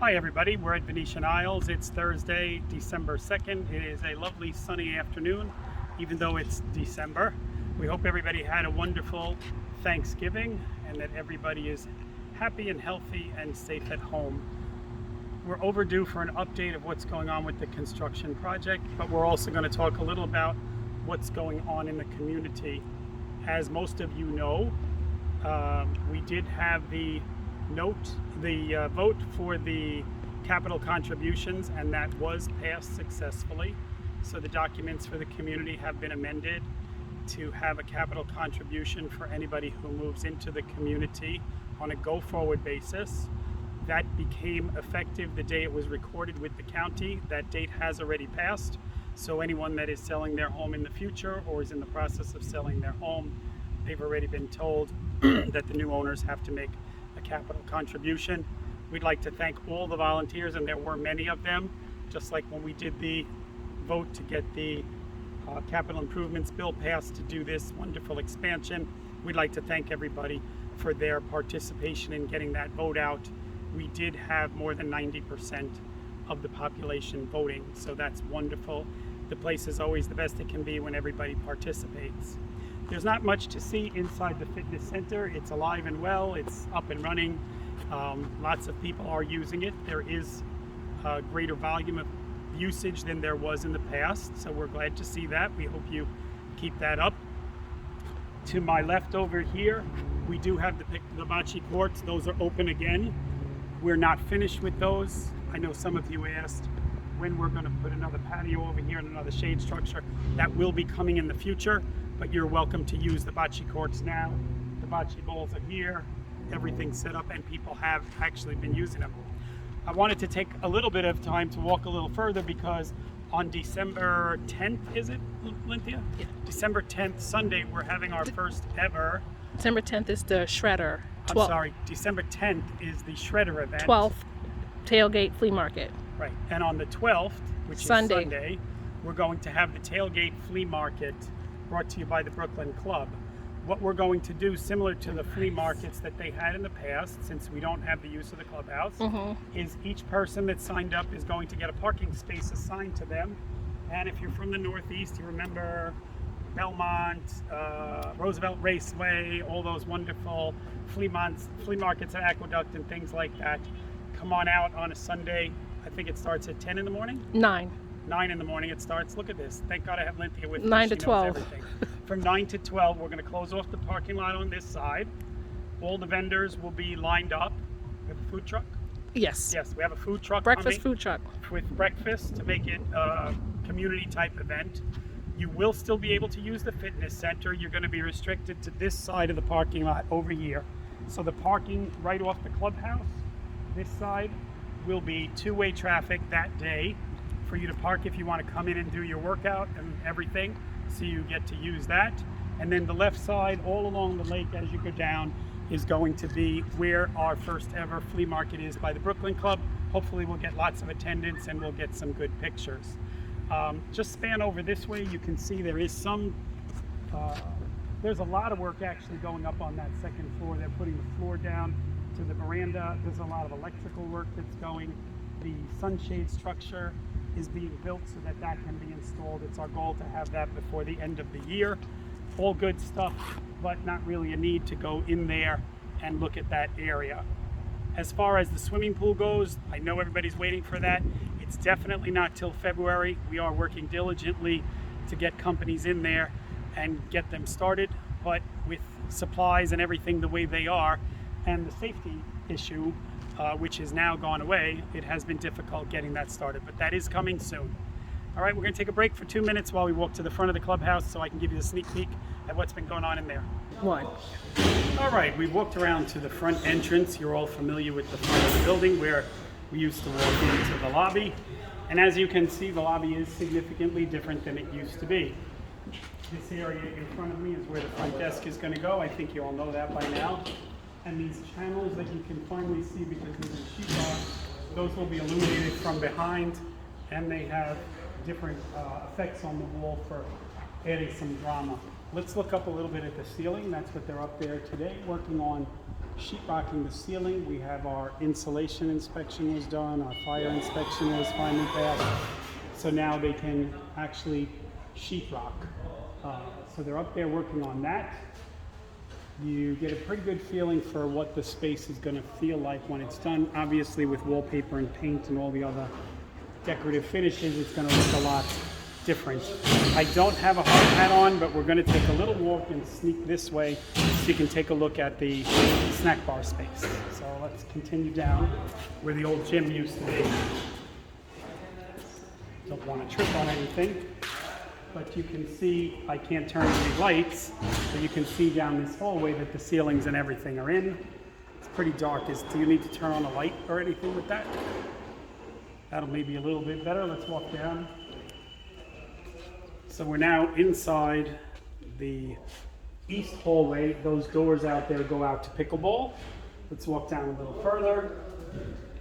Hi everybody, we're at Venetian Isles. It's Thursday, December 2nd. It is a lovely sunny afternoon, even though it's December. We hope everybody had a wonderful Thanksgiving and that everybody is happy and healthy and safe at home. We're overdue for an update of what's going on with the construction project, but we're also going to talk a little about what's going on in the community. As most of you know, we did have the vote for the capital contributions, and that was passed successfully. So the documents for the community have been amended to have a capital contribution for anybody who moves into the community on a go-forward basis. That became effective the day it was recorded with the county. That date has already passed. So anyone that is selling their home in the future or is in the process of selling their home, they've already been told that the new owners have to make a capital contribution. We'd like to thank all the volunteers, and there were many of them, just like when we did the vote to get the capital improvements bill passed to do this wonderful expansion. We'd like to thank everybody for their participation in getting that vote out. We did have more than 90% of the population voting, so that's wonderful. The place is always the best it can be when everybody participates. There's not much to see inside the fitness center. It's alive and well, it's up and running. Lots of people are using it. There is a greater volume of usage than there was in the past, so we're glad to see that. We hope you keep that up. To my left over here, we do have the Machi Ports. Those are open again. We're not finished with those. I know some of you asked when we're going to put another patio over here and another shade structure. That will be coming in the future, but you're welcome to use the Bocce Courts now. The bocce balls are here, everything's set up, and people have actually been using them. I wanted to take a little bit of time to walk a little further because on December 10th, is it, Lynthia? Yeah. December 10th, Sunday, we're having our first ever. December 10th is the Shredder. I'm sorry, December 10th is the Shredder event. 12th, Tailgate Flea Market. Right, and on the 12th, which Sunday. is Sunday, we're going to have the Tailgate Flea Market brought to you by the Brooklyn Club. What we're going to do, similar to the flea markets that they had in the past, since we don't have the use of the clubhouse, is each person that signed up is going to get a parking space assigned to them. And if you're from the Northeast, you remember Belmont, Roosevelt Raceway, all those wonderful flea markets at Aqueduct and things like that. Come on out on a Sunday. I think it starts at 10 in the morning? 9 in the morning it starts. Look at this. Thank God I have Lynthia with me. 9 to She knows 12. everything. From 9 to 12, we're going to close off the parking lot on this side. All the vendors will be lined up. We have a food truck? Yes. Yes, we have a food truck Breakfast coming food truck. with breakfast to make it a community type event. You will still be able to use the fitness center. You're going to be restricted to this side of the parking lot over here. So the parking right off the clubhouse, this side, will be two-way traffic that day for you to park if you want to come in and do your workout and everything. So you get to use that. And then the left side, all along the lake as you go down, is going to be where our first ever flea market is by the Brooklyn Club. Hopefully we'll get lots of attendance and we'll get some good pictures. Just span over this way, you can see there is some, there's a lot of work actually going up on that second floor. They're putting the floor down to the veranda. There's a lot of electrical work that's going. The sunshade structure is being built so that that can be installed. It's our goal to have that before the end of the year. All good stuff, but not really a need to go in there and look at that area. As far as the swimming pool goes, I know everybody's waiting for that. It's definitely not till February. We are working diligently to get companies in there and get them started, but with supplies and everything the way they are, and the safety issue, which has now gone away, it has been difficult getting that started, but that is coming soon. All right, we're going to take a break for 2 minutes while we walk to the front of the clubhouse so I can give you a sneak peek at what's been going on in there. All right, we've walked around to the front entrance. You're all familiar with the front of the building where we used to walk into the lobby. And as you can see, the lobby is significantly different than it used to be. This area in front of me is where the front desk is going to go. I think you all know that by now. And these channels that you can finally see because there's a sheetrock, those will be illuminated from behind, and they have different effects on the wall for adding some drama. Let's look up a little bit at the ceiling. That's what they're up there today, working on sheetrocking the ceiling. We have our insulation inspection was done, our fire inspection was finally passed. So now they can actually sheetrock. So they're up there working on that. You get a pretty good feeling for what the space is going to feel like when it's done. Obviously with wallpaper and paint and all the other decorative finishes, it's going to look a lot different. I don't have a hard hat on, but we're going to take a little walk and sneak this way so you can take a look at the snack bar space. So let's continue down where the old gym used to be. Don't want to trip on anything, but you can see, I can't turn any lights, but you can see down this hallway that the ceilings and everything are in. It's pretty dark. Do you need to turn on a light or anything with that? That'll maybe a little bit better. Let's walk down. So we're now inside the east hallway. Those doors out there go out to pickleball. Let's walk down a little further.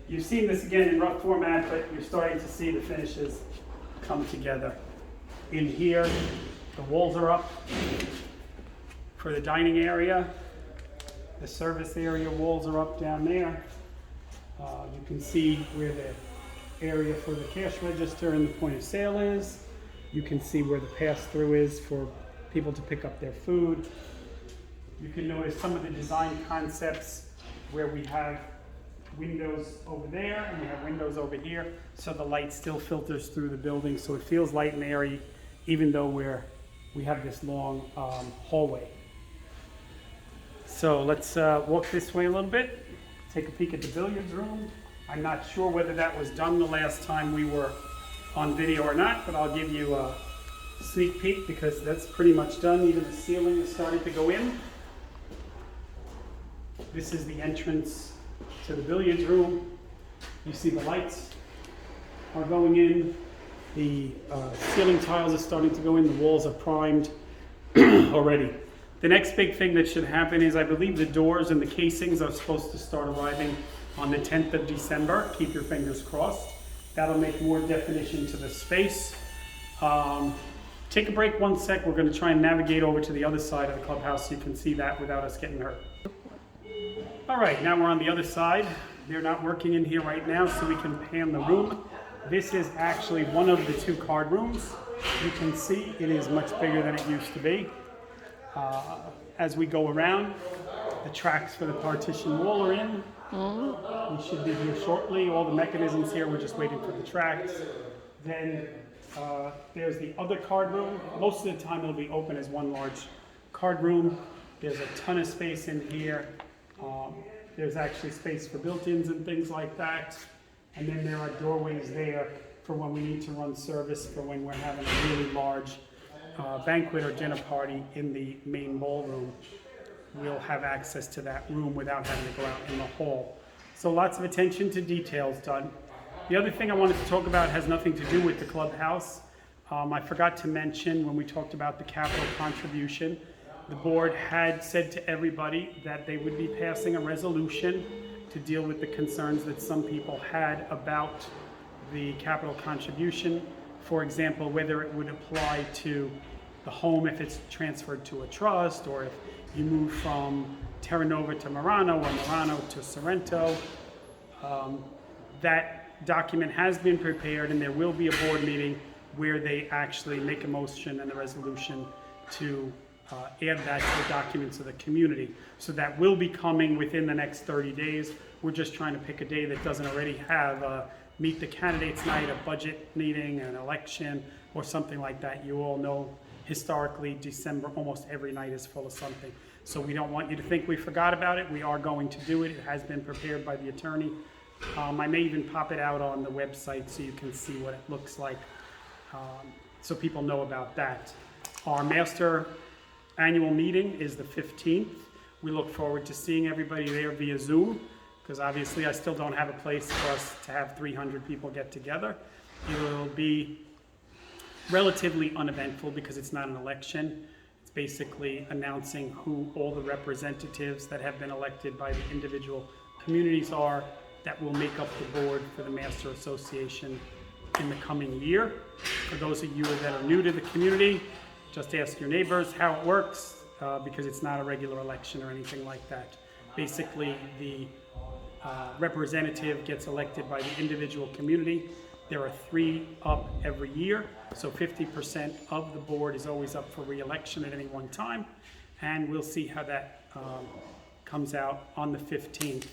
You've seen this again in rough format, but you're starting to see the finishes come together. In here, the walls are up for the dining area. The service area walls are up down there. You can see where the area for the cash register and the point of sale is. You can see where the pass-through is for people to pick up their food. You can notice some of the design concepts where we have windows over there and we have windows over here, so the light still filters through the building, so it feels light and airy even though we have this long hallway. So let's walk this way a little bit, take a peek at the billiards room. I'm not sure whether that was done the last time we were on video or not, but I'll give you a sneak peek because that's pretty much done. Even the ceiling is starting to go in. This is the entrance to the billiards room. You see the lights are going in. The ceiling tiles are starting to go in. The walls are primed already. The next big thing that should happen is I believe the doors and the casings are supposed to start arriving on the 10th of December. Keep your fingers crossed. That'll make more definition to the space. Take a break 1 sec. We're going to try and navigate over to the other side of the clubhouse so you can see that without us getting hurt. All right, now we're on the other side. They're not working in here right now, so we can pan the room. This is actually one of the 2 card rooms. You can see it is much bigger than it used to be. As we go around, the tracks for the partition wall are in. We should be here shortly. All the mechanisms here, we're just waiting for the tracks. Then there's the other card room. Most of the time it'll be open as one large card room. There's a ton of space in here. There's actually space for built-ins and things like that. And then there are doorways there for when we need to run service, for when we're having a really large banquet or dinner party in the main ballroom. We'll have access to that room without having to go out in the hall. So lots of attention to details done. The other thing I wanted to talk about has nothing to do with the clubhouse. I forgot to mention when we talked about the capital contribution, the board had said to everybody that they would be passing a resolution to deal with the concerns that some people had about the capital contribution. For example, whether it would apply to the home if it's transferred to a trust, or if you move from Terra Nova to Murano or Murano to Sorrento. That document has been prepared, and there will be a board meeting where they actually make a motion and a resolution to add that to the documents of the community. So that will be coming within the next 30 days. We're just trying to pick a day that doesn't already have a meet the candidates night, a budget meeting, an election, or something like that. You all know historically December, almost every night is full of something. So we don't want you to think we forgot about it. We are going to do it. It has been prepared by the attorney. I may even pop it out on the website so you can see what it looks like, so people know about that. Our master annual meeting is the 15th. We look forward to seeing everybody there via Zoom, because obviously I still don't have a place for us to have 300 people get together. It will be relatively uneventful because it's not an election. It's basically announcing who all the representatives that have been elected by the individual communities are that will make up the board for the Master Association in the coming year. For those of you that are new to the community, just ask your neighbors how it works, because it's not a regular election or anything like that. Basically, the representative gets elected by the individual community. There are 3 up every year, so 50% of the board is always up for re-election at any one time, and we'll see how that comes out on the 15th.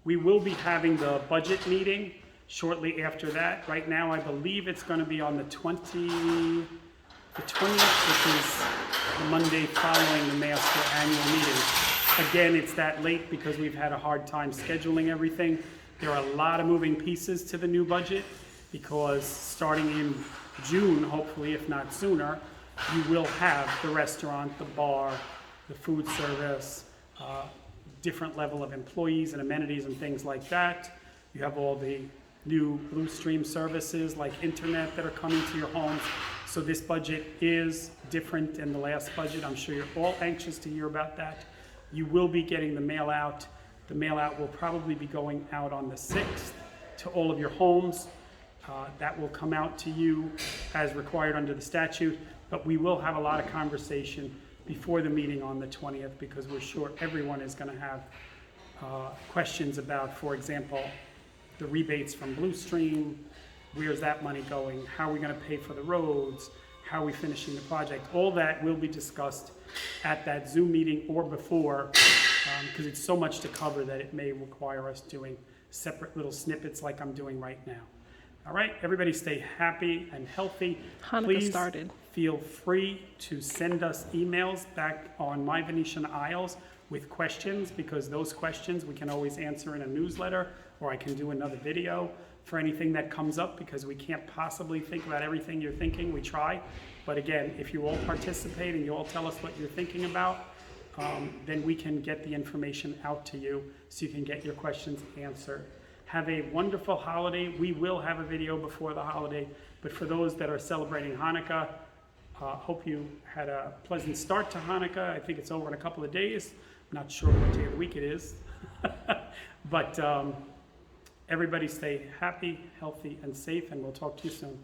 We will be having the budget meeting shortly after that. Right now, I believe it's going to be on the 20th, which is the Monday following the master annual meeting. Again, it's that late because we've had a hard time scheduling everything. There are a lot of moving pieces to the new budget because starting in June, hopefully, if not sooner, you will have the restaurant, the bar, the food service, different level of employees and amenities and things like that. You have all the new Blue Stream services like internet that are coming to your homes. So this budget is different than the last budget. I'm sure you're all anxious to hear about that. You will be getting the mail out. The mail out will probably be going out on the 6th to all of your homes. That will come out to you as required under the statute, but we will have a lot of conversation before the meeting on the 20th because we're sure everyone is going to have questions about, for example, the rebates from Blue Stream, where's that money going, how are we going to pay for the roads, how are we finishing the project. All that will be discussed at that Zoom meeting or before because it's so much to cover that it may require us doing separate little snippets like I'm doing right now. All right, everybody stay happy and healthy. Hanukkah Please started. feel free to send us emails back on My Venetian Isles with questions because those questions we can always answer in a newsletter or I can do another video for anything that comes up because we can't possibly think about everything you're thinking. We try. But again, if you all participate and you all tell us what you're thinking about, then we can get the information out to you so you can get your questions answered. Have a wonderful holiday. We will have a video before the holiday, but for those that are celebrating Hanukkah, hope you had a pleasant start to Hanukkah. I think it's over in a couple of days. I'm not sure what day of the week it is. But everybody stay happy, healthy, and safe, and we'll talk to you soon.